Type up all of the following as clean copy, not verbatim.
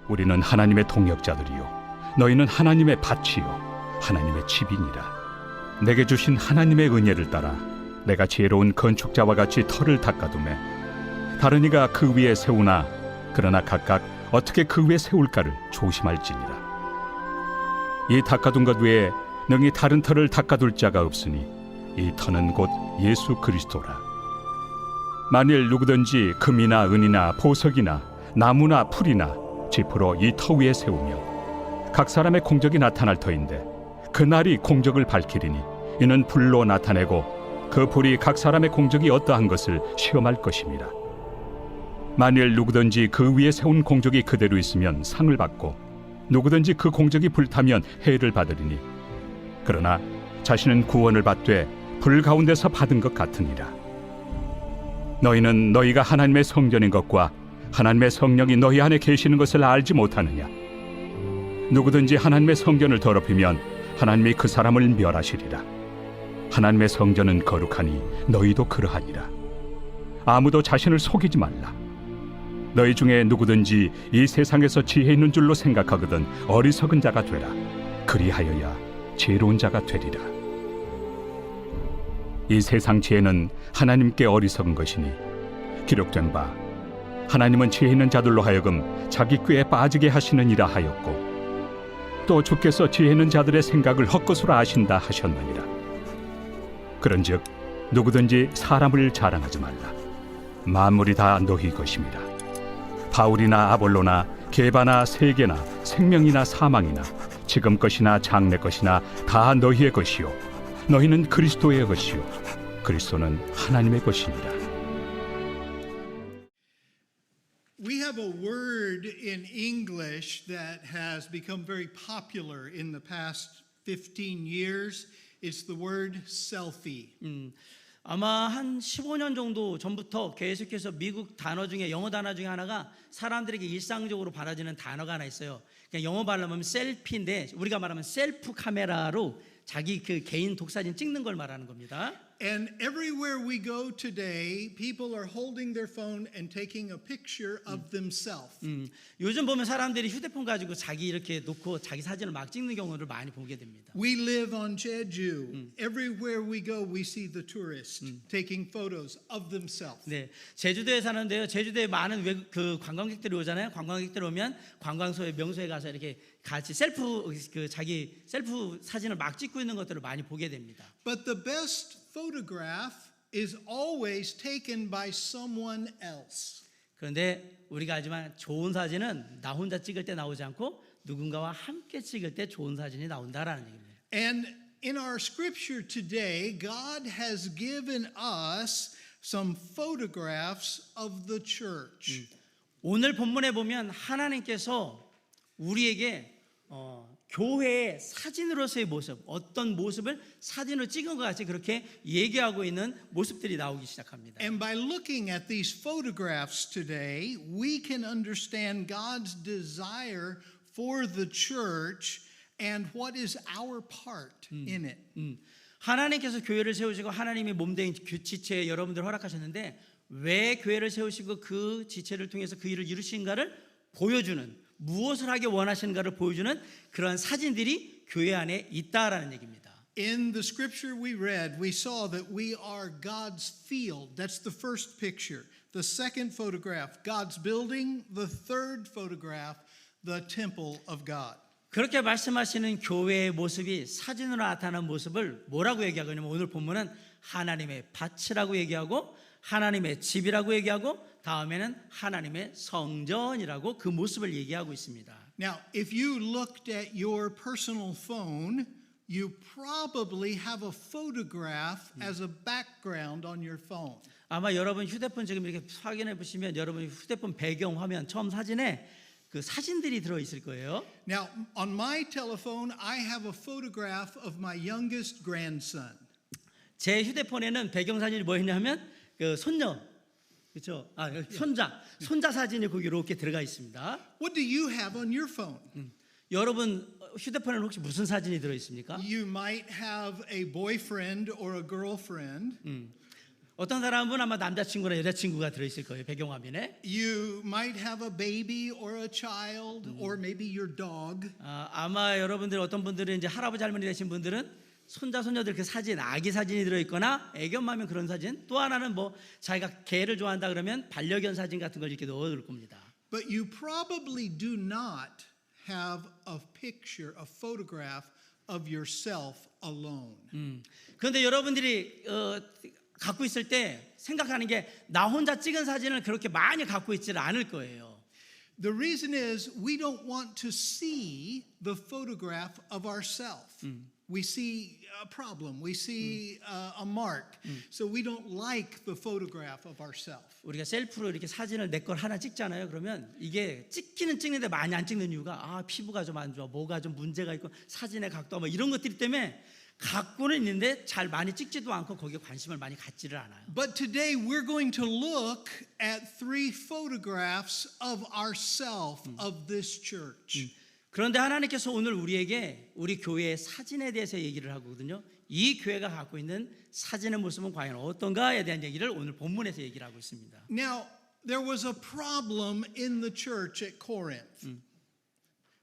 우리는 하나님의 동역자들이요 너희는 하나님의 밭이요 하나님의 집이니라. 내게 주신 하나님의 은혜를 따라 내가 지혜로운 건축자와 같이 터를 닦아두매 다른 이가 그 위에 세우나 그러나 각각 어떻게 그 위에 세울까를 조심할지니라. 이 닦아둔 것 외에 능히 다른 터를 닦아둘 자가 없으니 이 터는 곧 예수 그리스도라. 만일 누구든지 금이나 은이나 보석이나 나무나 풀이나 지푸로 이 터 위에 세우며 각 사람의 공적이 나타날 터인데 그날이 공적을 밝히리니 이는 불로 나타내고 그 불이 각 사람의 공적이 어떠한 것을 시험할 것입니다. 만일 누구든지 그 위에 세운 공적이 그대로 있으면 상을 받고 누구든지 그 공적이 불타면 해를 받으리니 그러나 자신은 구원을 받되 불 가운데서 받은 것 같으니라. 너희는 너희가 하나님의 성전인 것과 하나님의 성령이 너희 안에 계시는 것을 알지 못하느냐. 누구든지 하나님의 성전을 더럽히면 하나님이 그 사람을 멸하시리라. 하나님의 성전은 거룩하니 너희도 그러하니라. 아무도 자신을 속이지 말라. 너희 중에 누구든지 이 세상에서 지혜 있는 줄로 생각하거든 어리석은 자가 되라. 그리하여야 지혜로운 자가 되리라. 이 세상 지혜는 하나님께 어리석은 것이니 기록된 바 하나님은 지혜 있는 자들로 하여금 자기 꾀에 빠지게 하시느니라 하였고 또 주께서 지혜 있는 자들의 생각을 헛것으로 아신다 하셨느니라. 그런즉 누구든지 사람을 자랑하지 말라. 만물이 다 너희 것임이라. 바울이나 아볼로나 게바나 세계나 생명이나 사망이나 지금 것이나 장래 것이나 다 너희의 것이요 너희는 그리스도의 것이요 그리스도는 하나님의 것이니라. We have a word in English that has become very popular in the past 15 years. It's the word selfie. 아마 한 15년 정도 전부터 계속해서 미국 단어 중에 영어 단어 중에 하나가 사람들에게 일상적으로 받아지는 단어가 하나 있어요. 그냥 영어 발음하면 셀피인데 우리가 말하면 셀프 카메라로 자기 그 개인 독사진 찍는 걸 말하는 겁니다. And everywhere we go today, people are holding their phone and taking a picture of themselves. 요즘 보면 사람들이 휴대폰 가지고 자기 이렇게 놓고 자기 사진을 막 찍는 경우를 많이 보게 됩니다. We live on Jeju. Everywhere we go, we see the tourists taking photos of themselves. 네, 제주도에 사는데요. 제주도에 많은 그 관광객들이 오잖아요. 관광객들 오면 관광소에 명소에 가서 이렇게 같이 자기 셀프 사진을 막 찍고 있는 것들을 많이 보게 됩니다. But the best photograph is always taken by someone else. 그런데 우리가 알지만 좋은 사진은 나 혼자 찍을 때 나오지 않고 누군가와 함께 찍을 때 좋은 사진이 나온다라는 얘기입니다. And in our scripture today, God has given us some photographs of the church. 오늘 본문에 보면 하나님께서 우리에게 교회의 사진으로서의 모습, 어떤 모습을 사진으로 찍은 것 같이 그렇게 얘기하고 있는 모습들이 나오기 시작합니다. And by looking at these photographs today, we can understand God's desire for the church and what is our part in it. 하나님께서 교회를 세우시고 하나님이 몸된 지체에 여러분들 허락하셨는데 왜 교회를 세우시고 그 지체를 통해서 그 일을 이루신가를 보여주는, 무엇을 하기 원하시는가를 보여주는 그런 사진들이 교회 안에 있다라는 얘기입니다. In the scripture we read, we saw that we are God's field. That's the first picture. The second photograph, God's building. The third photograph, the temple of God. 그렇게 말씀하시는 교회의 모습이 사진으로 나타나는 모습을 뭐라고 얘기하냐면 오늘 본문은 하나님의 밭이라고 얘기하고 하나님의 집이라고 얘기하고 다음에는 하나님의 성전이라고 그 모습을 얘기하고 있습니다. Now, if you looked at your personal phone, you probably have a photograph as a background on your phone. 아마 여러분 휴대폰 지금 이렇게 확인해 보시면 여러분 휴대폰 배경 화면 처음 사진에 그 사진들이 들어 있을 거예요. Now, on my telephone, I have a photograph of my youngest grandson. 제 휴대폰에는 배경 사진이 뭐였냐면 그 손녀, 그렇죠? 손자 사진이 거기 이렇게 들어가 있습니다. What do you have on your phone? 여러분 휴대폰에는 혹시 무슨 사진이 들어 있습니까? You might have a boyfriend or a girlfriend. 어떤 사람은 아마 남자친구나 여자친구가 들어있을 거예요. 배경화면에. You might have a baby or a child or maybe your dog. 아마 여러분들 어떤 분들은 이제 할아버지 할머니 되신 분들은 손자 손녀들 그 사진, 아기 사진이 들어있거나 애기 엄마면 그런 사진. 또 하나는 뭐 자기가 개를 좋아한다 그러면 반려견 사진 같은 걸 이렇게 넣어둘 겁니다. But you probably do not have a picture, a photograph of yourself alone. 그런데 여러분들이 갖고 있을 때 생각하는 게 나 혼자 찍은 사진을 그렇게 많이 갖고 있지는 않을 거예요. The reason is we don't want to see the photograph of ourselves. We see a problem, we see a mark, so we don't like the photograph of ourselves. 우리가 셀프로 이렇게 사진을 내 걸 하나 찍잖아요. 그러면 이게 찍기는 찍는데 많이 안 찍는 이유가 피부가 좀 안 좋아, 뭐가 좀 문제가 있고 사진의 각도 뭐 이런 것들 때문에 갖고는 있는데 잘 많이 찍지도 않고 거기에 관심을 많이 갖지를 않아요. But today we're going to look at 3 photographs of ourselves of this church. 그런데 하나님께서 오늘 우리에게 우리 교회의 사진에 대해서 얘기를 하거든요. 이 교회가 갖고 있는 사진의 모습은 과연 어떤가에 대한 얘기를 오늘 본문에서 얘기를 하고 있습니다. Now, there was a problem in the church at Corinth.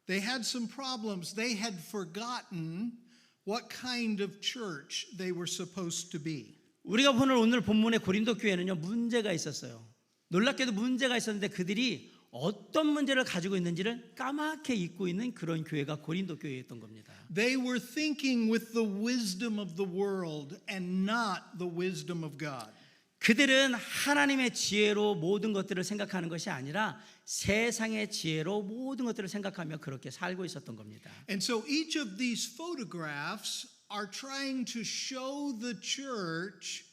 They had some problems. They had forgotten what kind of church they were supposed to be. 우리가 보는 오늘 본문의 고린도 교회는요, 문제가 있었어요. 놀랍게도 문제가 있었는데 그들이 어떤 문제를 가지고 있는지를 까맣게 잊고 있는 그런 교회가 고린도 교회였던 겁니다. They were thinking with the wisdom of the world and not the wisdom of God. 그들은 하나님의 지혜로 모든 것들을 생각하는 것이 아니라 세상의 지혜로 모든 것들을 생각하며 그렇게 살고 있었던 겁니다. And so each of these photographs are trying to show the church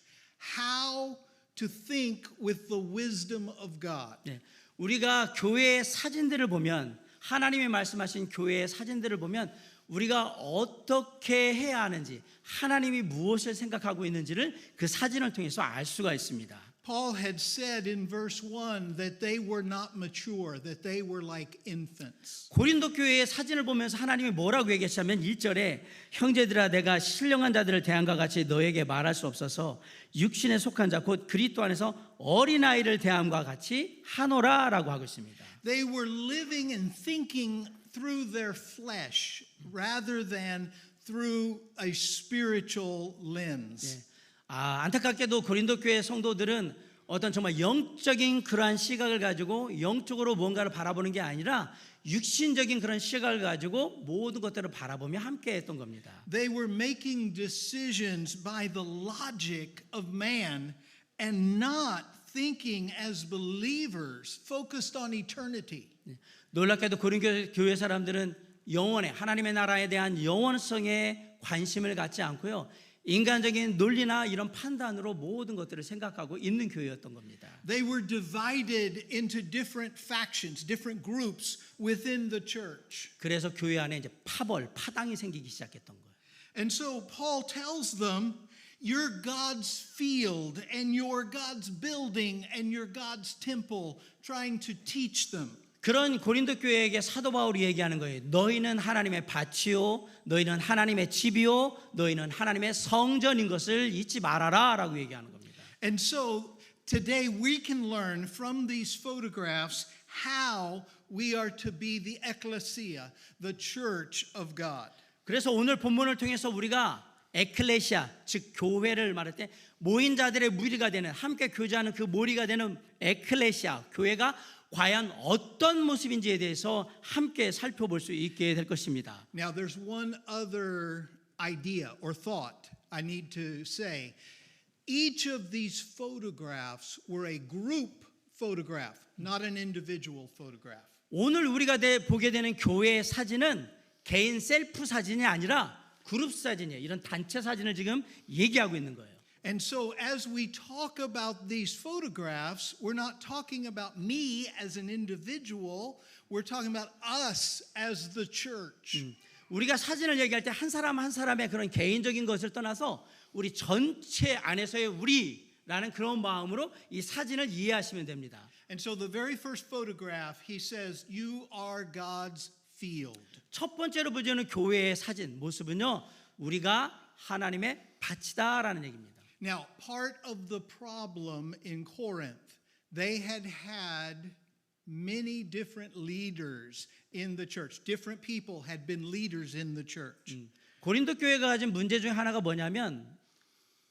how to think with the wisdom of God. 네, 우리가 교회의 사진들을 보면 하나님이 말씀하신 교회의 사진들을 보면 우리가 어떻게 해야 하는지 하나님이 무엇을 생각하고 있는지를 그 사진을 통해서 알 수가 있습니다. Paul had said in verse 1 that they were not mature, that they were like infants. 고린도 교회의 사진을 보면서 하나님이 뭐라고 얘기했냐면 1절에 형제들아 내가 신령한 자들을 대함과 같이 너에게 말할 수 없어서 육신에 속한 자 곧 그리스도 안에서 어린아이를 대함과 같이 하노라라고 하고 있습니다. They were living and thinking through their flesh rather than through a spiritual lens. 안타깝게도 고린도 교회 성도들은 어떤 정말 영적인 그러한 시각을 가지고 영적으로 뭔가를 바라보는 게 아니라 육신적인 그런 시각을 가지고 모든 것들을 바라보며 함께 했던 겁니다. They were making decisions by the logic of man and not thinking as believers focused on eternity. 놀랍게도 고린도 교회 사람들은 영원에 하나님의 나라에 대한 영원성에 관심을 갖지 않고요. 인간적인 논리나 이런 판단으로 모든 것들을 생각하고 있는 교회였던 겁니다. They were divided into different factions, different groups within the church. 그래서 교회 안에 이제 파당이 생기기 시작했던 거예요. And so Paul tells them, you're God's field and you're God's building and you're God's temple, trying to teach them. 그런 고린도 교회에게 사도 바울이 얘기하는 거예요. 너희는 하나님의 밭이요, 너희는 하나님의 집이요, 너희는 하나님의 성전인 것을 잊지 말아라라고 얘기하는 겁니다. And so today we can learn from these photographs how we are to be the ecclesia, the church of God. 그래서 오늘 본문을 통해서 우리가 에클레시아, 즉 교회를 말할 때 모인 자들의 무리가 되는 함께 교제하는 그 무리가 되는 에클레시아, 교회가 과연 어떤 모습인지에 대해서 함께 살펴볼 수 있게 될 것입니다. Now there's one other idea or thought I need to say. Each of these photographs were a group photograph, not an individual photograph. 오늘 우리가 보게 되는 교회의 사진은 개인 셀프 사진이 아니라 그룹 사진이에요. 이런 단체 사진을 지금 얘기하고 있는 거예요. And so as we talk about these photographs, we're not talking about me as an individual, we're talking about us as the church. 우리가 사진을 얘기할 때 한 사람 한 사람의 그런 개인적인 것을 떠나서 우리 전체 안에서의 우리라는 그런 마음으로 이 사진을 이해하시면 됩니다. And so the very first photograph, he says, you are God's field. 첫 번째로 보여주는 교회의 사진 모습은요, 우리가 하나님의 밭이다라는 얘기입니다. Now, part of the problem in Corinth, they had many different leaders in the church. Different people had been leaders in the church. 고린도 교회가 가진 문제 중에 하나가 뭐냐면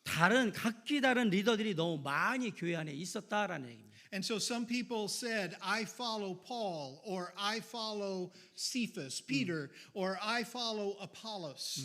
각기 다른 리더들이 너무 많이 교회 안에 있었다라는 얘기입니다. And so some people said, I follow Paul, or I follow Cephas, Peter, or I follow Apollos.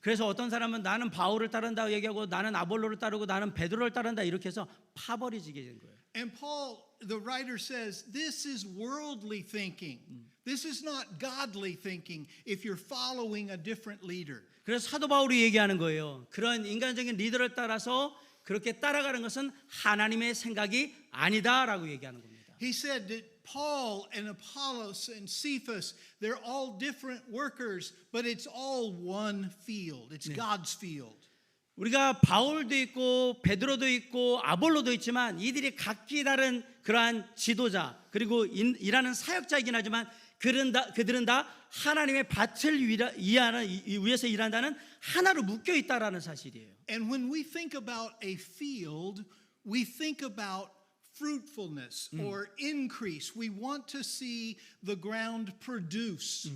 그래서 어떤 사람은 나는 바울을 따른다고 얘기하고 나는 아볼로를 따르고 나는 베드로를 따른다 이렇게 해서 파벌이지게 된 거예요. And Paul, the writer says, this is worldly thinking. This is not godly thinking if you're following a different leader. 그래서 사도 바울이 얘기하는 거예요. 그런 인간적인 리더를 따라서 그렇게 따라가는 것은 하나님의 생각이 아니다라고 얘기하는 겁니다. He said that Paul and Apollos and Cephas, they're all different workers, but it's all one field. It's God's field. 우리가 바울도 있고 베드로도 있고 아볼로도 있지만 이들이 각기 다른 그러한 지도자 그리고 일하는 사역자이긴 하지만 그들은 다 하나님의 밭을 위해서 일한다는 하나로 묶여 있다라는 사실이에요. And when we think about a field, we think about fruitfulness or increase. We want to see the ground produce.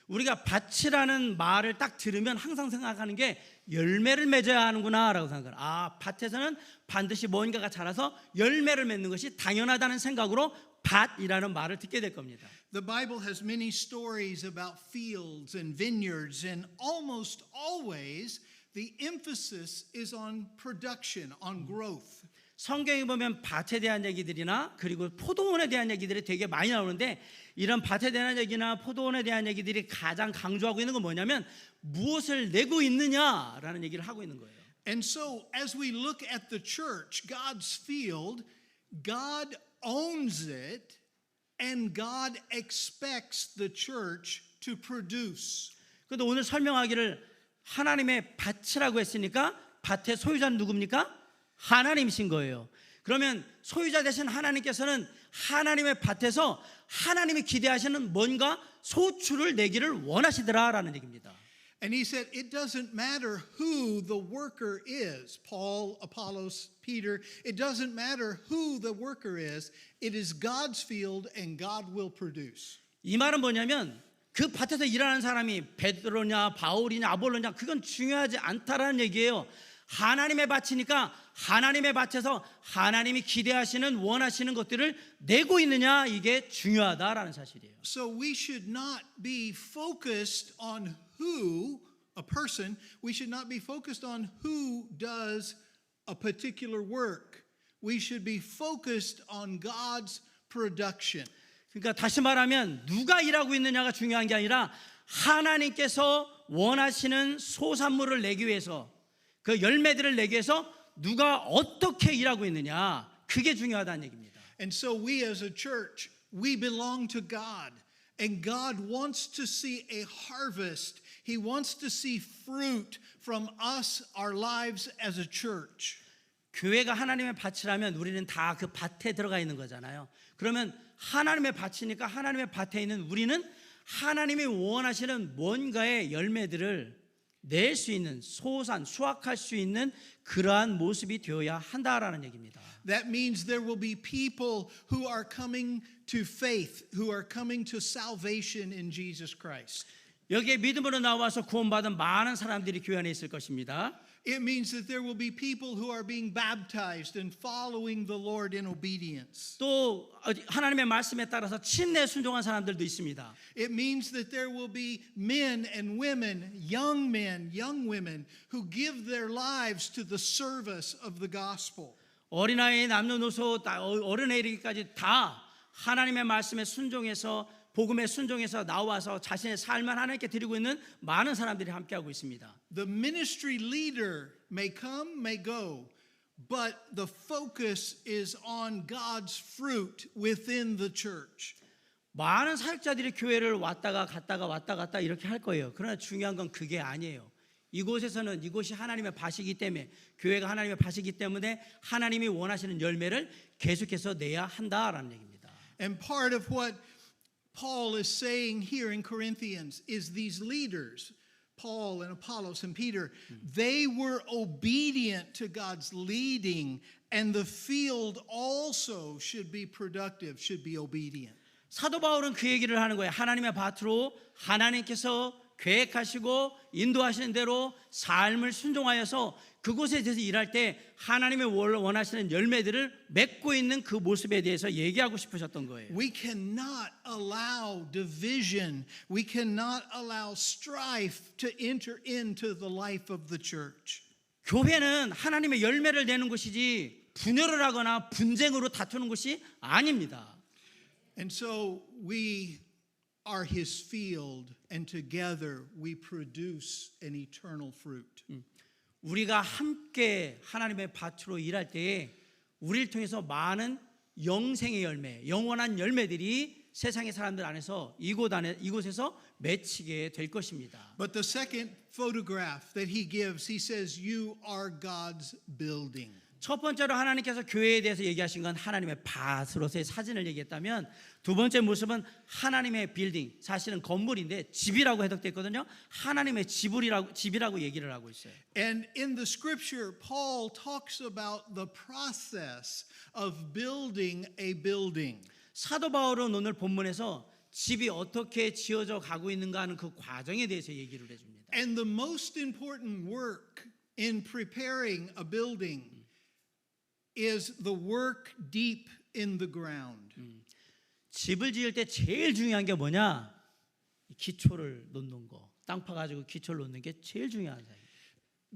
우리가 밭이라는 말을 딱 들으면 항상 생각하는 게 열매를 맺어야 하는구나라고 생각해요. 밭에서는 반드시 뭔가가 자라서 열매를 맺는 것이 당연하다는 생각으로 밭이라는 말을 듣게 될 겁니다. The Bible has many stories about fields and vineyards, and almost always the emphasis is on production, on growth. 성경에 보면 밭에 대한 얘기들이나 그리고 포도원에 대한 얘기들이 되게 많이 나오는데 이런 밭에 대한 얘기나 포도원에 대한 얘기들이 가장 강조하고 있는 건 뭐냐면 무엇을 내고 있느냐라는 얘기를 하고 있는 거예요. And so as we look at the church, God's field, God owns it and God expects the church to produce. 그런데 오늘 설명하기를 하나님의 밭이라고 했으니까 밭의 소유자는 누굽니까? 하나님이신 거예요. 그러면 소유자 되신 하나님께서는 하나님의 밭에서 하나님이 기대하시는 뭔가 소출을 내기를 원하시더라라는 얘기입니다. And he said, it doesn't matter who the worker is, Paul, Apollos, Peter, it doesn't matter who the worker is, it is God's field and God will produce. 이 말은 뭐냐면 그 밭에서 일하는 사람이 베드로냐 바울이냐 아볼로냐 그건 중요하지 않다라는 얘기예요. 하나님의 밭이니까 하나님의 밭에서 하나님이 기대하시는 원하시는 것들을 내고 있느냐 이게 중요하다라는 사실이에요. So we should not be focused on who, a person, we should not be focused on who does a particular work. We should be focused on God's production. 그러니까 다시 말하면 누가 일하고 있느냐가 중요한 게 아니라 하나님께서 원하시는 소산물을 내기 위해서 그 열매들을 내기 위해서 누가 어떻게 일하고 있느냐 그게 중요하다는 얘기입니다. And so we as a church, we belong to God. And God wants to see a harvest. He wants to see fruit from us, our lives as a church. 교회가 하나님의 밭이라면 우리는 다 그 밭에 들어가 있는 거잖아요. 그러면 하나님의 밭이니까 하나님의 밭에 있는 우리는 하나님이 원하시는 뭔가의 열매들을 낼 수 있는 소산, 수확할 수 있는 그러한 모습이 되어야 한다라는 얘기입니다. That means there will be people who are coming to faith, who are coming to salvation in Jesus Christ. 여기에 믿음으로 나와서 구원받은 많은 사람들이 교회 안에 있을 것입니다. It means that there will be people who are being baptized and following the Lord in obedience. 또 하나님의 말씀에 따라서 침례 순종한 사람들도 있습니다. It means that there will be men and women, young women, who give their lives to the service of the gospel. 어린아이, 남녀노소, 어른에 이르기까지 다 하나님의 말씀에 순종해서 복음에 순종해서 나와서 자신의 삶을 하나님께 드리고 있는 많은 사람들이 함께하고 있습니다. The ministry leader may come, may go, but the focus is on God's fruit within the church. 많은 사역자들이 교회를 왔다 갔다 이렇게 할 거예요. 그러나 중요한 건 그게 아니에요. 이곳에서는 이곳이 하나님의 밭이기 때문에 교회가 하나님의 밭이기 때문에 하나님이 원하시는 열매를 계속해서 내야 한다라는 얘기입니다. And part of what Paul is saying here in Corinthians is these leaders, Paul and Apollos and Peter, they were obedient to God's leading, and the field also should be productive, should be obedient. 사도 바울은 그 얘기를 하는 거예요. 하나님의 밭으로 하나님께서 계획하시고 인도하시는 대로 삶을 순종하여서 그곳에 대해서 일할 때 하나님의 원하시는 열매들을 맺고 있는 그 모습에 대해서 얘기하고 싶으셨던 거예요. We cannot allow division. We cannot allow strife to enter into the life of the church. 교회는 하나님의 열매를 내는 곳이지 분열을 하거나 분쟁으로 다투는 곳이 아닙니다. And so we are his field, and together we produce an eternal fruit. 우리가 함께 하나님의 밭으로 일할 때에 우리를 통해서 많은 영생의 열매, 영원한 열매들이 세상의 사람들 안에서 이곳에서 맺히게 될 것입니다. But the second photograph that he gives, he says, you are God's building. 첫 번째로 하나님께서 교회에 대해서 얘기하신 건 하나님의 밭으로서의 사진을 얘기했다면, 두 번째 모습은 하나님의 빌딩, 사실은 건물인데 집이라고 해석됐거든요. 하나님의 집이라고 얘기를 하고 있어요. And in the scripture, Paul talks about the process of building a building. 사도 바울은 오늘 본문에서 집이 어떻게 지어져 가고 있는가 하는 그 과정에 대해서 얘기를 해줍니다. And the most important work in preparing a building is the work deep in the ground. 집을 지을 때 제일 중요한 게 뭐냐? 기초를 놓는 거. 땅 파가지고 기초를 놓는 게 제일 중요하다.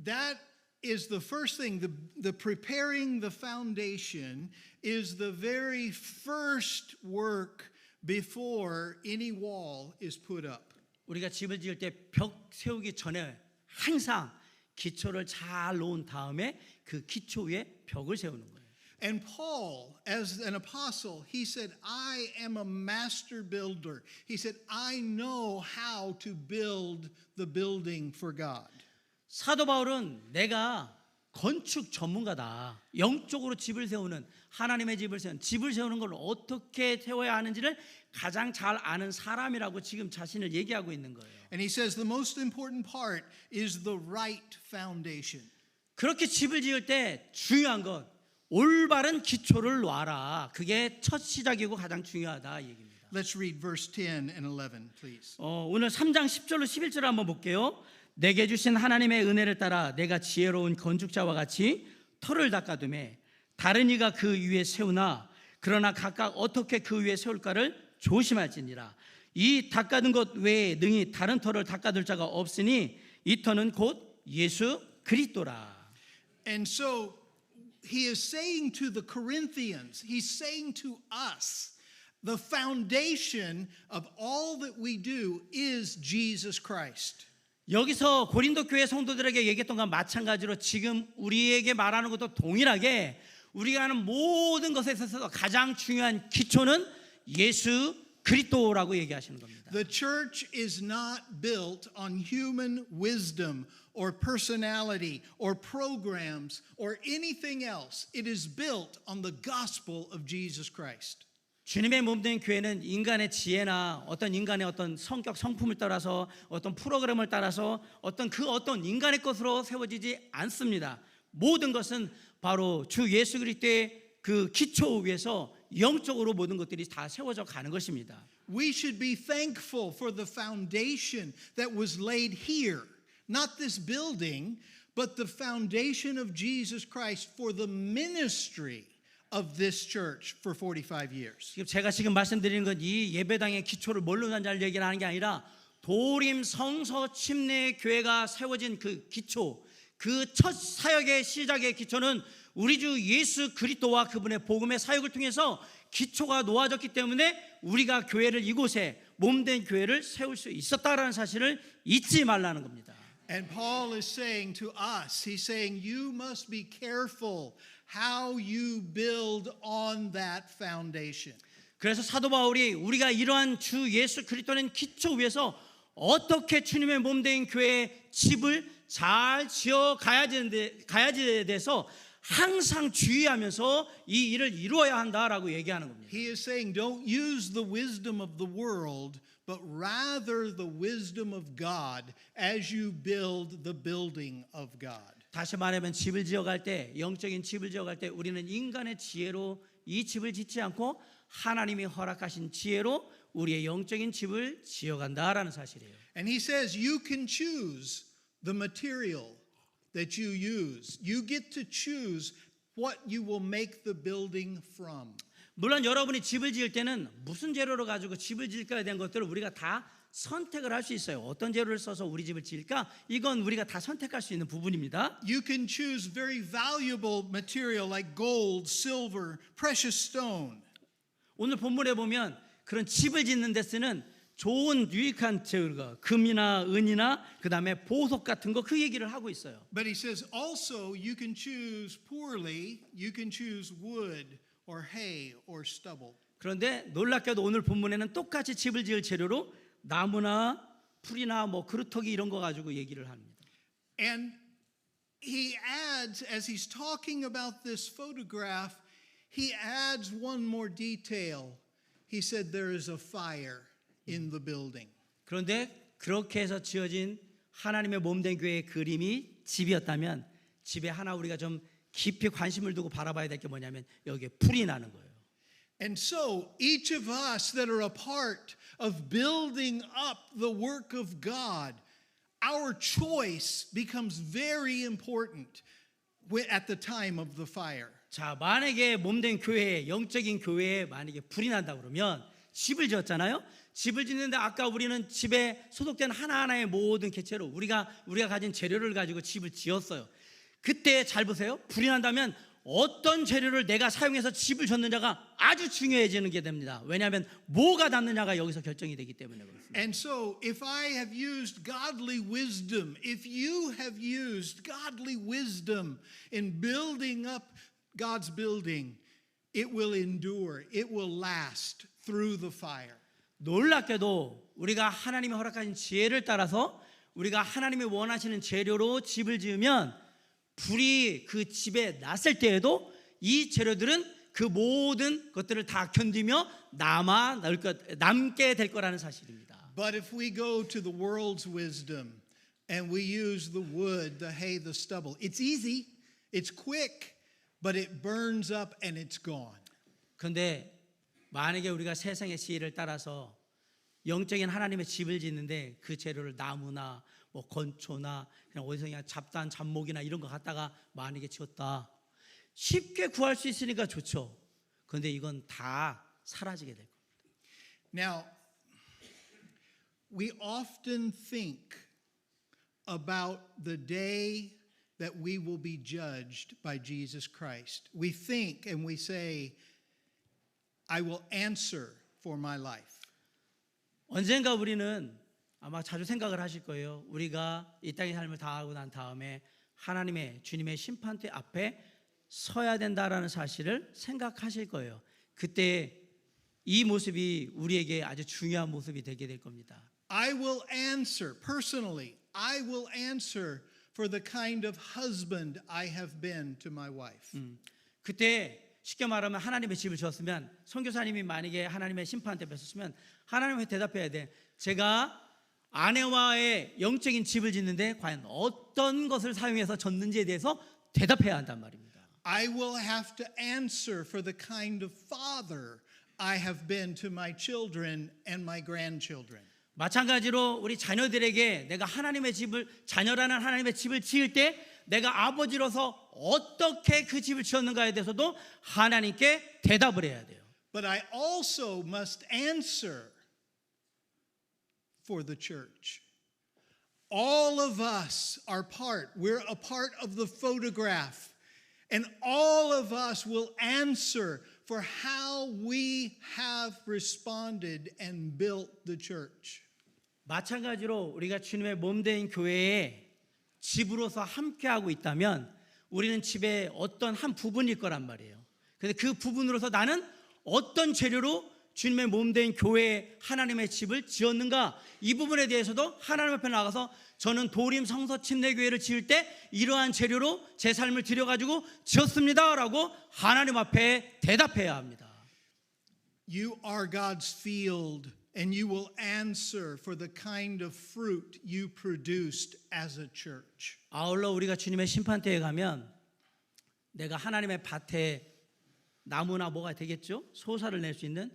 That is the first thing. The preparing the foundation is the very first work before any wall is put up. 우리가 집을 지을 때 벽 세우기 전에 항상 기초를 잘 놓은 다음에 그 기초 위에 벽을 세우는 거예요. And Paul, as an apostle, he said, I am a master builder. He said, I know how to build the building for God. 사도 바울은 내가 건축 전문가다. 영적으로 집을 세우는, 하나님의 집을 세우는 걸 어떻게 세워야 하는지를 가장 잘 아는 사람이라고 지금 자신을 얘기하고 있는 거예요. And he says the most important part is the right foundation. 그렇게 집을 지을 때 중요한 것, 올바른 기초를 놔라. 그게 첫 시작이고 가장 중요하다 이 얘기입니다. Let's read verse 10 and 11, please. 오늘 3장 10절로 11절을 한번 볼게요. 내게 주신 하나님의 은혜를 따라 내가 지혜로운 건축자와 같이 터를 닦아두매 다른 이가 그 위에 세우나 그러나 각각 어떻게 그 위에 세울까를 조심할지니라. 이 닦아둔 것 외에 능히 다른 터를 닦아둘 자가 없으니 이 터는 곧 예수 그리스도라. And so he is saying to the Corinthians, he's saying to us, the foundation of all that we do is Jesus Christ. 여기서 고린도 교회 성도들에게 얘기했던 것과 마찬가지로 지금 우리에게 말하는 것도 동일하게 우리가 하는 모든 것에 있어서 가장 중요한 기초는 예수 그리스도라고 얘기하시는 겁니다. The church is not built on human wisdom or personality or programs or anything else. It is built on the gospel of Jesus Christ. 주님의 몸된 교회는 인간의 지혜나 어떤 인간의 어떤 성격 성품을 따라서 어떤 프로그램을 따라서 어떤 인간의 것으로 세워지지 않습니다. 모든 것은 바로 주 예수 그리스도의 그 기초 위에서 영적으로 모든 것들이 다 세워져 가는 것입니다. We should be thankful for the foundation that was laid here. Not this building, but the foundation of Jesus Christ for the ministry of this church for 45 years. 제가 지금 말씀드리는 건 이 예배당의 기초를 뭘로 잘 얘기를 하는 게 아니라 도림 성서 침례 교회가 세워진 그 기초, 그 첫 사역의 시작의 기초는 우리 주 예수 그리스도와 그분의 복음의 사역을 통해서 기초가 놓아졌기 때문에 우리가 교회를 이곳에 몸된 교회를 세울 수 있었다라는 사실을 잊지 말라는 겁니다. And Paul is saying to us, he's saying you must be careful how you build on that foundation. 그래서 사도 바울이 우리가 이러한 주 예수 그리스도는 기초 위에서 어떻게 주님의 몸된 교회의 집을 잘 지어 가야지에 대해서 항상 주의하면서 이 일을 이루어야 한다라고 얘기하는 겁니다. He is saying, don't use the wisdom of the world, but rather the wisdom of God as you build the building of God. 다시 말하면 집을 지어갈 때, 영적인 집을 지어갈 때 우리는 인간의 지혜로 이 집을 짓지 않고 하나님이 허락하신 지혜로 우리의 영적인 집을 지어간다라는 사실이에요. And he says, you can choose the material that you use. You get to choose what you will make the building from. 물론 여러분이 집을 지을 때는 무슨 재료로 가지고 집을 지을까에 대한 것들을 우리가 다 선택을 할 수 있어요. 어떤 재료를 써서 우리 집을 지을까? 이건 우리가 다 선택할 수 있는 부분입니다. You can choose very valuable material like gold, silver, precious stone. 오늘 본문에 보면 그런 집을 짓는 데 쓰는 좋은 유익한 재료가 금이나 은이나 그다음에 보석 같은 거 그 얘기를 하고 있어요. But he says also you can choose poorly, you can choose wood or hay or stubble. 그런데 놀랍게도 오늘 본문에는 똑같이 집을 지을 재료로 나무나 풀이나 뭐 그루터기 이런 거 가지고 얘기를 합니다. And he adds, as he's talking about this photograph, he adds one more detail. He said there is a fire in the building. 그런데 그렇게 해서 지어진 하나님의 몸된 교회의 그림이 집이었다면 집에 하나 우리가 좀 깊이 관심을 두고 바라봐야 될 게 뭐냐면 여기에 불이 나는 거예요. And so each of us that are a part of building up the work of God, our choice becomes very important at the time of the fire. 자, 만약에 몸된 교회에 영적인 교회에 만약에 불이 난다 그러면 집을 지었잖아요. 집을 짓는데 아까 우리는 집에 소속된 하나하나의 모든 개체로 우리가 가진 재료를 가지고 집을 지었어요. 그때 잘 보세요. 불이 난다면 어떤 재료를 내가 사용해서 집을 짓느냐가 아주 중요해지는 게 됩니다. 왜냐하면 뭐가 닿느냐가 여기서 결정이 되기 때문에 그렇습니다. And so if I have used godly wisdom, if you have used godly wisdom in building up God's building, it will endure, it will last through the fire. 놀랍게도 우리가 하나님이 허락하신 지혜를 따라서 우리가 하나님이 원하시는 재료로 집을 지으면 불이 그 집에 났을 때에도 이 재료들은 그 모든 것들을 다 견디며 남게 될 거라는 사실입니다. But if we go to the world's wisdom and we use the wood, the hay, the stubble, it's easy, it's quick, but it burns up and it's gone. 그런데 만약에 우리가 세상의 지혜를 따라서 영적인 하나님의 집을 짓는데 그 재료를 나무나 뭐 건초나 그냥 어디서 그냥 잡다한 잡목이나 이런 거 갖다가 만약에 지었다. 쉽게 구할 수 있으니까 좋죠. 그런데 이건 다 사라지게 될 겁니다. Now, we often think about the day that we will be judged by Jesus Christ. We think and we say, I will answer for my life. 언젠가 우리는 아마 자주 생각을 하실 거예요. 우리가 이 땅의 삶을 다하고 난 다음에 하나님의 주님의 심판대 앞에 서야 된다라는 사실을 생각하실 거예요. 그때 이 모습이 우리에게 아주 중요한 모습이 되게 될 겁니다. I will answer, personally, I will answer for the kind of husband I have been to my wife. 그때 쉽게 말하면 하나님의 집을 지었으면 선교사님이 만약에 하나님의 심판 앞에 섰으면 하나님께 대답해야 돼. 제가 아내와의 영적인 집을 짓는데 과연 어떤 것을 사용해서 졌는지에 대해서 대답해야 한단 말입니다. I will have to answer for the kind of father I have been to my children and my grandchildren. 마찬가지로 우리 자녀들에게 내가 자녀라는 하나님의 집을 지을 때 내가 아버지로서 어떻게 그 집을 지었는가에 대해서도 하나님께 대답을 해야 돼요. But I also must answer for the church. All of us are we're a part of the photograph. And all of us will answer for how we have responded and built the church. 마찬가지로 우리가 주님의 몸된 교회에 집으로서 함께하고 있다면 우리는 집의 어떤 한 부분일 거란 말이에요. 근데 그 부분으로서 나는 어떤 재료로 주님의 몸된 교회 하나님의 집을 지었는가? 이 부분에 대해서도 하나님 앞에 나가서 저는 도림 성서 침례교회를 지을 때 이러한 재료로 제 삶을 들여가지고 지었습니다라고 하나님 앞에 대답해야 합니다. You are God's field, and you will answer for the kind of fruit you produced as a church. 아울러 우리가 주님의 심판대에 가면 내가 하나님의 밭에 나무나 뭐가 되겠죠? 소사를 낼 수 있는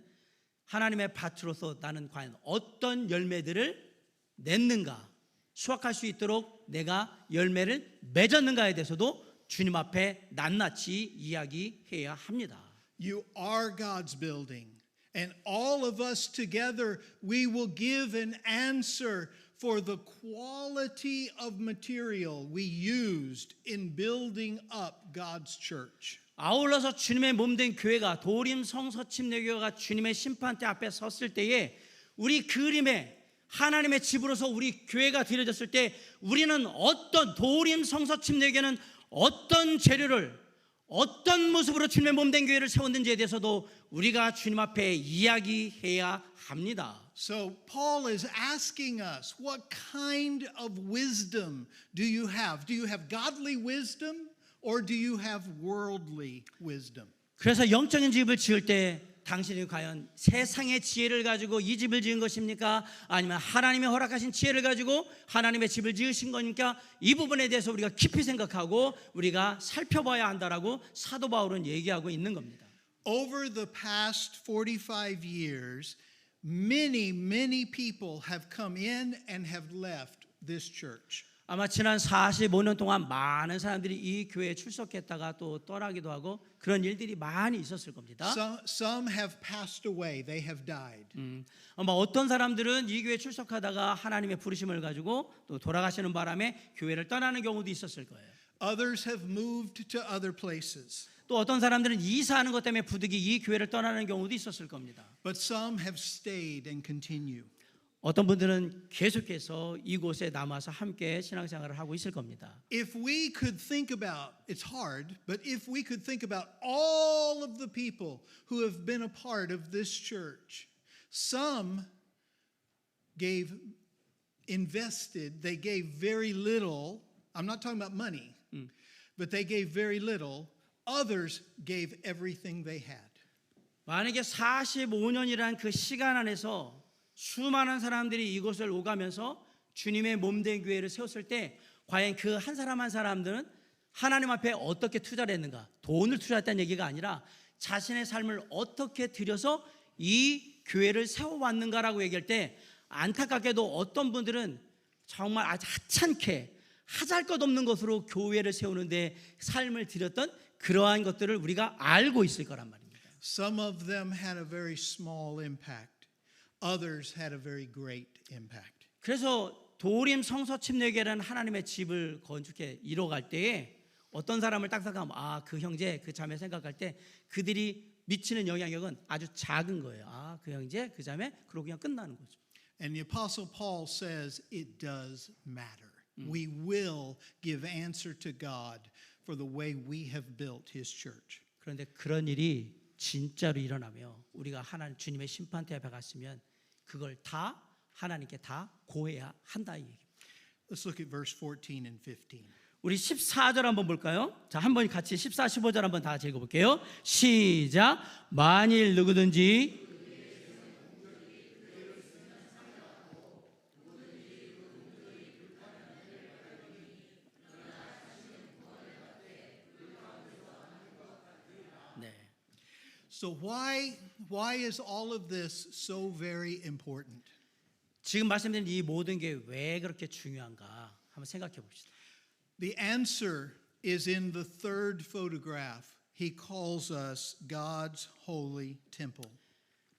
하나님의 밭으로서 나는 과연 어떤 열매들을 냈는가, 수확할 수 있도록 내가 열매를 맺었는가에 대해서도 주님 앞에 낱낱이 이야기해야 합니다. You are God's building, and all of us together, we will give an answer for the quality of material we used in building up God's church. 아울러서 주님의 몸된 교회가 도림 성서 침례교회가 주님의 심판대 앞에 섰을 때에 우리 그림에 하나님의 집으로서 우리 교회가 드려졌을 때 우리는 어떤 도림 성서 침례교회는 어떤 재료를 어떤 모습으로 주님의 몸된 교회를 세웠는지에 대해서도 우리가 주님 앞에 이야기해야 합니다. So Paul is asking us, what kind of wisdom do you have? Do you have godly wisdom or do you have worldly wisdom? 그래서 영적인 집을 지을 때 당신이 과연 세상의 지혜를 가지고 이 집을 지은 것입니까? 아니면 하나님의 허락하신 지혜를 가지고 하나님의 집을 지으신 거니까 이 부분에 대해서 우리가 깊이 생각하고 우리가 살펴봐야 한다라고 사도 바울은 얘기하고 있는 겁니다. Over the past 45 years, many people have come in and have left this church. 아마 지난 45년 동안 많은 사람들이 이 교회에 출석했다가 또 떠나기도 하고 그런 일들이 많이 있었을 겁니다. Some have passed away, they have died. 아마 어떤 사람들은 이 교회에 출석하다가 하나님의 부르심을 가지고 또 돌아가시는 바람에 교회를 떠나는 경우도 있었을 거예요. Others have moved to other places. 또 어떤 사람들은 이사하는 것 때문에 부득이 이 교회를 떠나는 경우도 있었을 겁니다. But some have stayed and continue. 어떤 분들은 계속해서 이곳에 남아서 함께 신앙생활을 하고 있을 겁니다. If we could think about, it's hard, but if we could think about all of the people who have been a part of this church, some invested, they gave very little. I'm not talking about money, but they gave very little. Others gave everything they had. 만약에 45년이라는 그 시간 안에서 수많은 사람들이 이곳을 오가면서 주님의 몸된 교회를 세웠을 때 과연 그 한 사람 한 사람들은 하나님 앞에 어떻게 투자를 했는가? 돈을 투자했다는 얘기가 아니라 자신의 삶을 어떻게 들여서 이 교회를 세워왔는가라고 얘기할 때 안타깝게도 어떤 분들은 정말 아주 하찮게 하잘것없는 것으로 교회를 세우는데 삶을 들였던 그러한 것들을 우리가 알고 있을 거란 말입니다. Some of them had a very small impact. Others had a very great impact. 그래서 도림 성서 침례교회라는 하나님의 집을 건축해 이뤄갈 때에 어떤 사람을 딱 생각하면 그 형제 그 자매 생각할 때 그들이 미치는 영향력은 아주 작은 거예요. 그 형제 그 자매 그러고 그냥 끝나는 거죠. And the Apostle Paul says it does matter. We will give answer to God for the way we have built His church. 그런데 그런 일이 진짜로 일어나며 우리가 하나님 주님의 심판대 앞에 갔으면 그걸 다 하나님께 다 고해야 한다 이 얘기입니다. Let's look at verse 14 and 15. 우리 14절 한번 볼까요? 자, 한번 같이 14, 15절 한번 다 읽어볼게요. 시작. 만일 누구든지 So why is all of this so very important? 지금 말씀드린 이 모든 게 왜 그렇게 중요한가 한번 생각해 봅시다. The answer is in the third photograph. He calls us God's holy temple.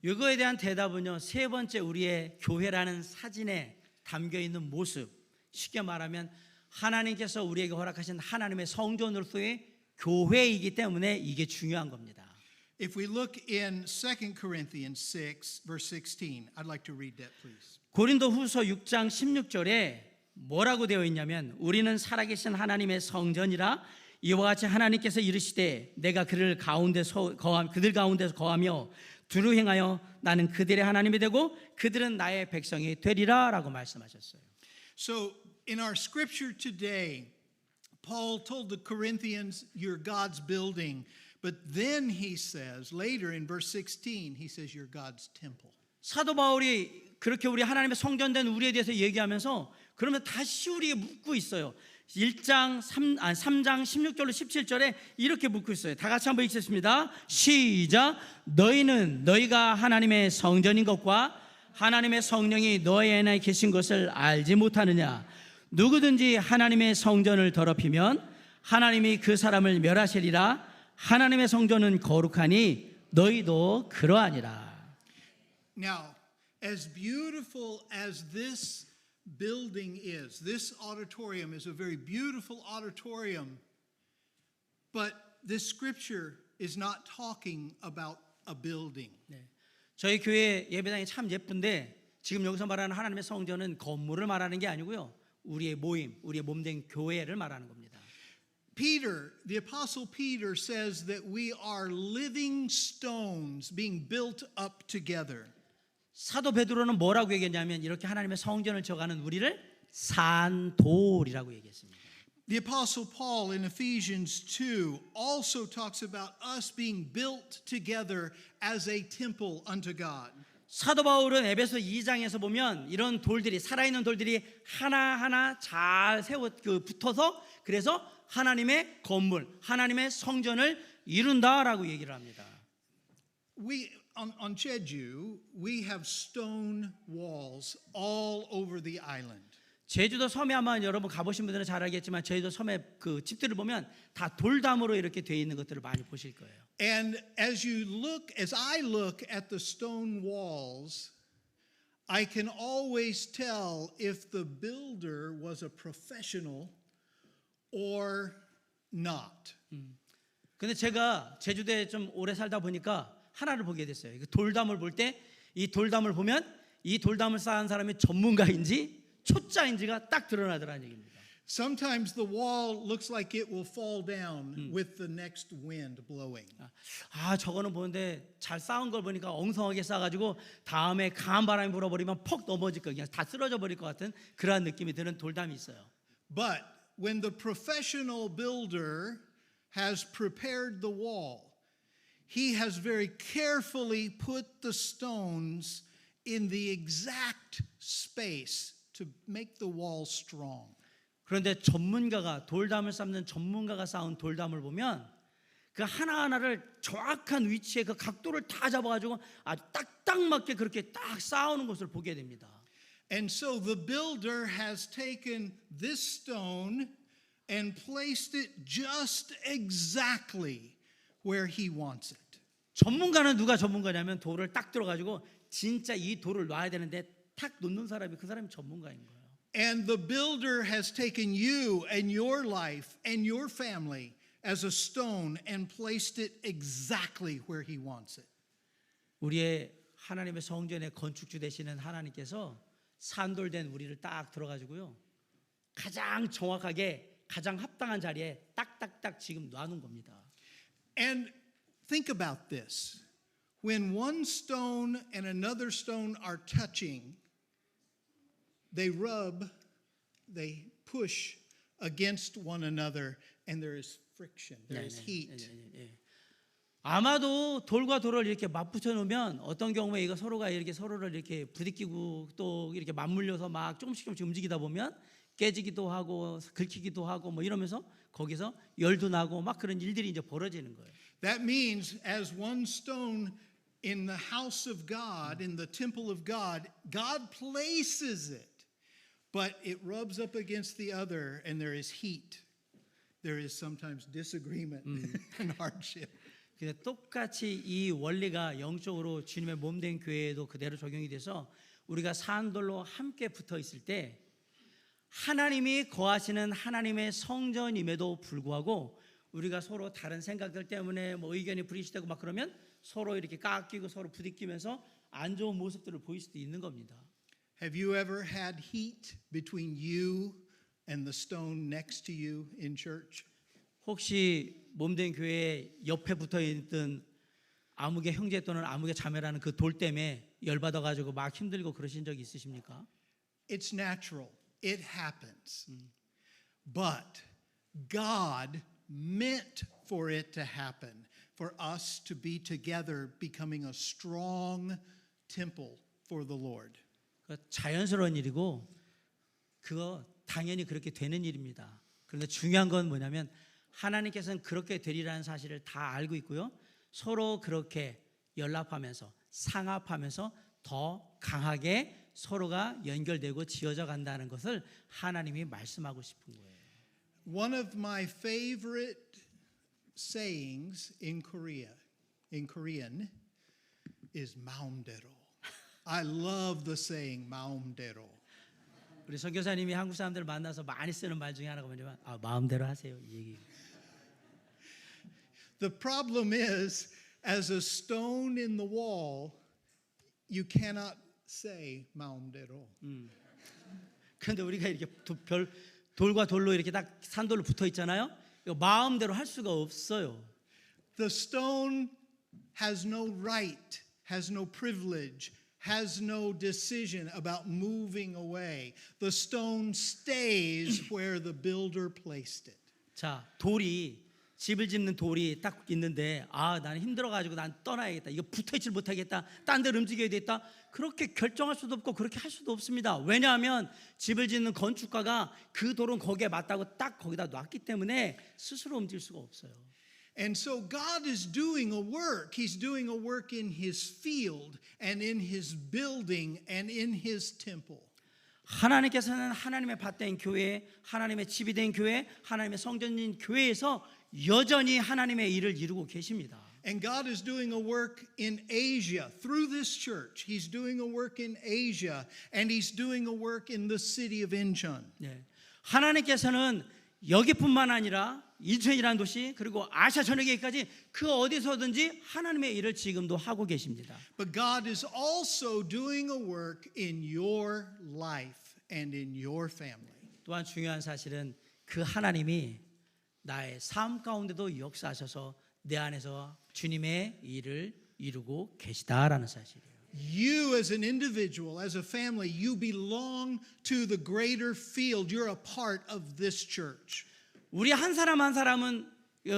이거에 대한 대답은요. 세 번째 우리의 교회라는 사진에 담겨 있는 모습. 쉽게 말하면 하나님께서 우리에게 허락하신 하나님의 성전으로서의 교회이기 때문에 이게 중요한 겁니다. If we look in 2 Corinthians 6 verse 16, I'd like to read that please. 고린도후서 6장 16절에 뭐라고 되어 있냐면 우리는 살아계신 하나님의 성전이라 이와 같이 하나님께서 이르시되 내가 그들 가운데서 거하며 두루 행하여 나는 그들의 하나님이 되고 그들은 나의 백성이 되리라라고 말씀하셨어요. So in our scripture today, Paul told the Corinthians, "You're God's building." But then he says, later in verse 16, he says, "You're God's temple." 사도 바울이 그렇게 우리 하나님의 성전된 우리에 대해서 얘기하면서 그러면 다시 우리에게 묻고 있어요. 3장 16절로 17절에 이렇게 묻고 있어요. 다 같이 한번 읽겠습니다. 시작. 너희는 너희가 하나님의 성전인 것과 하나님의 성령이 너희 안에 계신 것을 알지 못하느냐. 누구든지 하나님의 성전을 더럽히면 하나님이 그 사람을 멸하시리라. 하나님의 성전은 거룩하니 너희도 그러하니라. Now, as beautiful as this building is, this auditorium is a very beautiful auditorium, but this scripture is not talking about a building. 저희 교회 예배당이 참 예쁜데 지금 여기서 말하는 하나님의 성전은 건물을 말하는 게 아니고요. 우리의 모임, 우리의 몸된 교회를 말하는 겁니다. Peter, the Apostle Peter says that we are living stones being built up together. 사도 베드로는 뭐라고 얘기했냐면 이렇게 하나님의 성전을 져가는 우리를 산돌이라고 얘기했습니다. The Apostle Paul in Ephesians 2 also talks about us being built together as a temple unto God. 사도 바울은 에베소 2장에서 보면 이런 돌들이 살아있는 돌들이 하나하나 잘 붙어서 그래서 하나님의 건물, 하나님의 성전을 이룬다라고 얘기를 합니다. We on Jeju, we have stone walls all over the island. 제주도 섬에 아마 여러분 가보신 분들은 잘 알겠지만 제주도 섬의 그 집들을 보면 다 돌담으로 이렇게 되어 있는 것들을 많이 보실 거예요. And as I look at the stone walls, I can always tell if the builder was a professional or not. 근데 제가 제주도에 좀 오래 살다 보니까 하나를 보게 됐어요. 그 돌담을 볼 때 이 돌담을 보면 이 돌담을 쌓은 사람이 전문가인지 초짜인지가 딱 드러나더라는 얘기입니다. Sometimes the wall looks like it will fall down with the next wind blowing. 저거는 보는데 잘 쌓은 걸 보니까 엉성하게 쌓아가지고 다음에 강한 바람이 불어버리면 퍽 넘어질 거 그냥 다 쓰러져 버릴 것 같은 그러한 느낌이 드는 돌담이 있어요. But when the professional builder has prepared the wall, he has very carefully put the stones in the exact space to make the wall strong. 그런데 전문가가 돌담을 쌓는 전문가가 쌓은 돌담을 보면 그 하나하나를 정확한 위치에 그 각도를 다 잡아가지고 아주 딱딱 맞게 그렇게 딱 쌓아오는 것을 보게 됩니다. And so the builder has taken this stone and placed it just exactly where he wants it. 전문가는 누가 전문가냐면 돌을 딱 들어가지고 진짜 이 돌을 놔야 되는데 탁 놓는 사람이 그 사람이 전문가인 거예요. And the builder has taken you and your life and your family as a stone and placed it exactly where he wants it. 우리의 하나님의 성전의 건축주 되시는 하나님께서 산돌된 우리를 딱 들어가지고요. 가장 정확하게 가장 합당한 자리에 딱딱딱 지금 놔놓은 겁니다. And think about this. When one stone and another stone are touching, they rub, they push against one another, and there is friction, there is heat. 아마도 돌과 돌을 이렇게 맞붙여 놓으면 어떤 경우에 이거 서로가 이렇게 서로를 이렇게 부딪히고 또 이렇게 맞물려서 막 조금씩 움직이다 보면 깨지기도 하고 긁히기도 하고 뭐 이러면서 거기서 열도 나고 막 그런 일들이 이제 벌어지는 거예요. That means as one stone in the house of God, in the temple of God, God places it, but it rubs up against the other and there is heat. There is sometimes disagreement and hardship. 근데 똑같이 이 원리가 영적으로 주님의 몸된 교회에도 그대로 적용이 돼서 우리가 산돌로 함께 붙어 있을 때 하나님이 거하시는 하나님의 성전임에도 불구하고 우리가 서로 다른 생각들 때문에 뭐 의견이 불일치되고 막 그러면 서로 이렇게 깎이고 서로 부딪히면서 안 좋은 모습들을 보일 수도 있는 겁니다. Have you ever had heat between you and the stone next to you in church? 혹시 몸된 교회 옆에 붙어 있던 아무개 형제 또는 아무개 자매라는 그 돌 때문에 열받아 가지고 막 힘들고 그러신 적 있으십니까? It's natural. It happens. But God meant for it to happen, for us to be together, becoming a strong temple for the Lord. 그 자연스러운 일이고 그거 당연히 그렇게 되는 일입니다. 그런데 중요한 건 뭐냐면 하나님께서는 그렇게 되리라는 사실을 다 알고 있고요. 서로 그렇게 연합하면서 상합하면서 더 강하게 서로가 연결되고 지어져 간다는 것을 하나님이 말씀하고 싶은 거예요. One of my favorite sayings in Korean, is 마음대로. I love the saying 마음대로. 우리 선교사님이 한국 사람들을 만나서 많이 쓰는 말 중에 하나가 뭐냐면 마음대로 하세요 이 얘기. The problem is, as a stone in the wall, you cannot say 마음대로. 그런데 우리가 이렇게 돌과 돌로 이렇게 딱 산돌로 붙어 있잖아요. 이거 마음대로 할 수가 없어요. The stone has no right, has no privilege, has no decision about moving away. The stone stays where the builder placed it. 자, 집을 짓는 돌이 딱 있는데 나는 힘들어가지고 난 떠나야겠다. 이거 붙어있질 못하겠다. 딴 데로 움직여야 되겠다. 그렇게 결정할 수도 없고 그렇게 할 수도 없습니다. 왜냐하면 집을 짓는 건축가가 그 돌은 거기에 맞다고 딱 거기다 놨기 때문에 스스로 움직일 수가 없어요. And so God is doing a work. He's doing a work in His field and in His building and in His temple. 하나님께서는 하나님의 밭된 교회, 하나님의 집이 된 교회, 하나님의 성전인 교회에서 여전히 하나님의 일을 이루고 계십니다. And God is doing a work in Asia through this church. He's doing a work in Asia and He's doing a work in the city of Incheon. 네. 하나님께서는 여기뿐만 아니라 인천이라는 도시 그리고 아시아 전역에까지 그 어디서든지 하나님의 일을 지금도 하고 계십니다. But God is also doing a work in your life and in your family. 또한 중요한 사실은 그 하나님이 나의 삶 가운데도 역사하셔서 내 안에서 주님의 일을 이루고 계시다라는 사실이에요. You as an individual, as a family, you belong to the greater field. You're a part of this church. 우리 한 사람 한 사람은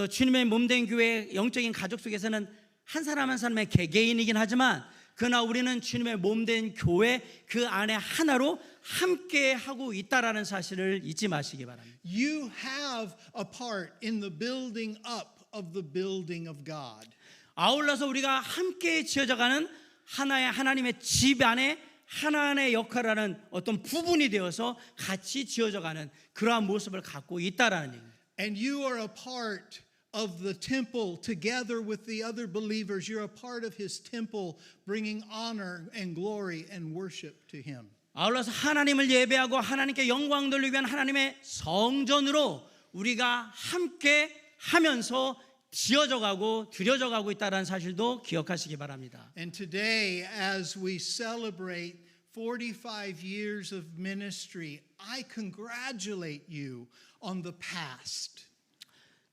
주님의 몸된 교회 영적인 가족 속에서는 한 사람 한 사람의 개개인이긴 하지만 그러나 우리는 주님의 몸된 교회 그 안에 하나로 함께 하고 있다라는 사실을 잊지 마시기 바랍니다. You have a part in the building up of the building of God. 아울러서 우리가 함께 지어져가는 하나의 하나님의 집 안에 하나의 역할을 하는 어떤 부분이 되어서 같이 지어져가는 그러한 모습을 갖고 있다라는 얘기입니다. And you are a part of the temple together with the other believers. You're a part of His temple, bringing honor and glory and worship to Him. 아울러서 하나님을 예배하고 하나님께 영광 돌리기 위한 하나님의 성전으로 우리가 함께 하면서 지어져 가고 들여져 가고 있다는 사실도 기억하시기 바랍니다. And today, as we celebrate 45 years of ministry, I congratulate you on the past.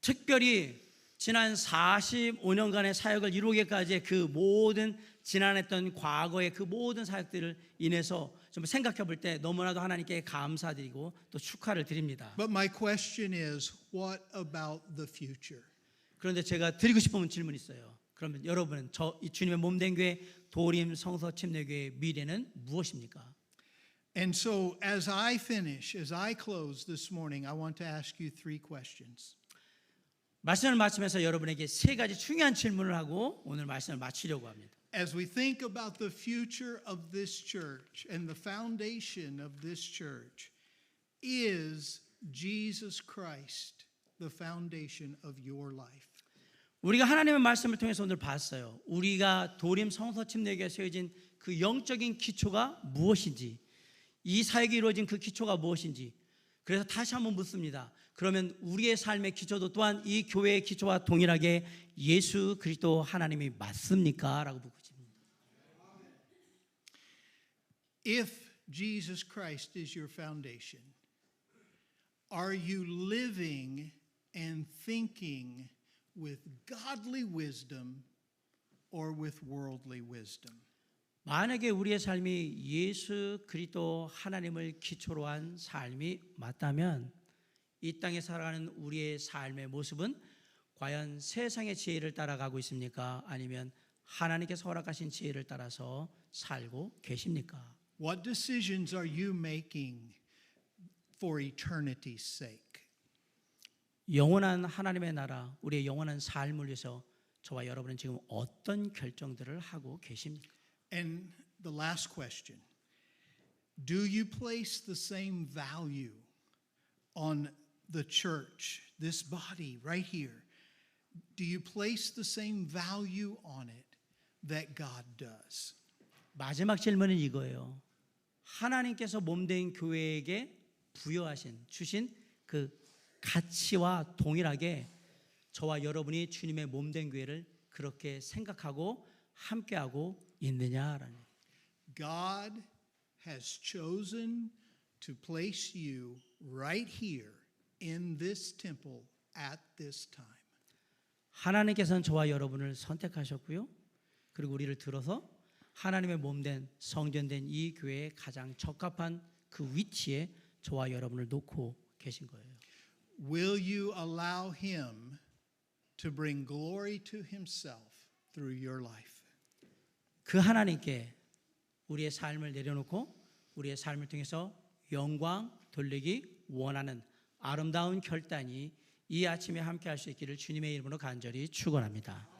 특별히 지난 45년간의 사역을 이루기까지의 그 모든 지난했던 과거의 그 모든 사역들을 인해서 좀 생각해 볼 때 너무나도 하나님께 감사드리고 또 축하를 드립니다. But my question is, what about the future? 그런데 제가 드리고 싶은 질문이 있어요. 그러면 여러분은 이 주님의 몸된 교회 도림 성서 침례교회의 미래는 무엇입니까? And so as I finish, as I close this morning, I want to ask you three questions. 말씀을 마치면서 여러분에게 세 가지 중요한 질문을 하고 오늘 말씀을 마치려고 합니다. As we think about the future of this church and the foundation of this church, is Jesus Christ the foundation of your life? 우리가 하나님의 말씀을 통해서 오늘 봤어요. 우리가 도림 성서 침례교회에 세워진 그 영적인 기초가 무엇인지, 이 사역이 이루어진 그 기초가 무엇인지. 그래서 다시 한번 묻습니다. 그러면 우리의 삶의 기초도 또한 이 교회의 기초와 동일하게 예수 그리스도 하나님이 맞습니까? 라고 묻습니다. If Jesus Christ is your foundation, are you living and thinking with godly wisdom or with worldly wisdom. 만약에 우리의 삶이 예수 그리스도 하나님을 기초로 한 삶이 맞다면 이 땅에 살아가는 우리의 삶의 모습은 과연 세상의 지혜를 따라가고 있습니까? 아니면 하나님께서 허락하신 지혜를 따라서 살고 계십니까? What decisions are you making for eternity's sake? 영원한 하나님의 나라, 우리의 영원한 삶을 위해서 저와 여러분은 지금 어떤 결정들을 하고 계십니까? And the last question, do you place the same value on the church, this body right here? Do you place the same value on it that God does? 마지막 질문은 이거예요. 하나님께서 몸된 교회에게 부여하신 주신 그 가치와 동일하게 저와 여러분이 주님의 몸된 교회를 그렇게 생각하고 함께하고 있느냐라는. God has chosen to place you right here in this temple at this time. 하나님께서는 저와 여러분을 선택하셨고요. 그리고 우리를 들어서 하나님의 몸된 성전된 이 교회에 가장 적합한 그 위치에 저와 여러분을 놓고 계신 거예요. Will you allow him to bring glory to himself through your life? 그 하나님께 우리의 삶을 내려놓고 우리의 삶을 통해서 영광 돌리기 원하는 아름다운 결단이 이 아침에 함께 할 수 있기를 주님의 이름으로 간절히 축원합니다.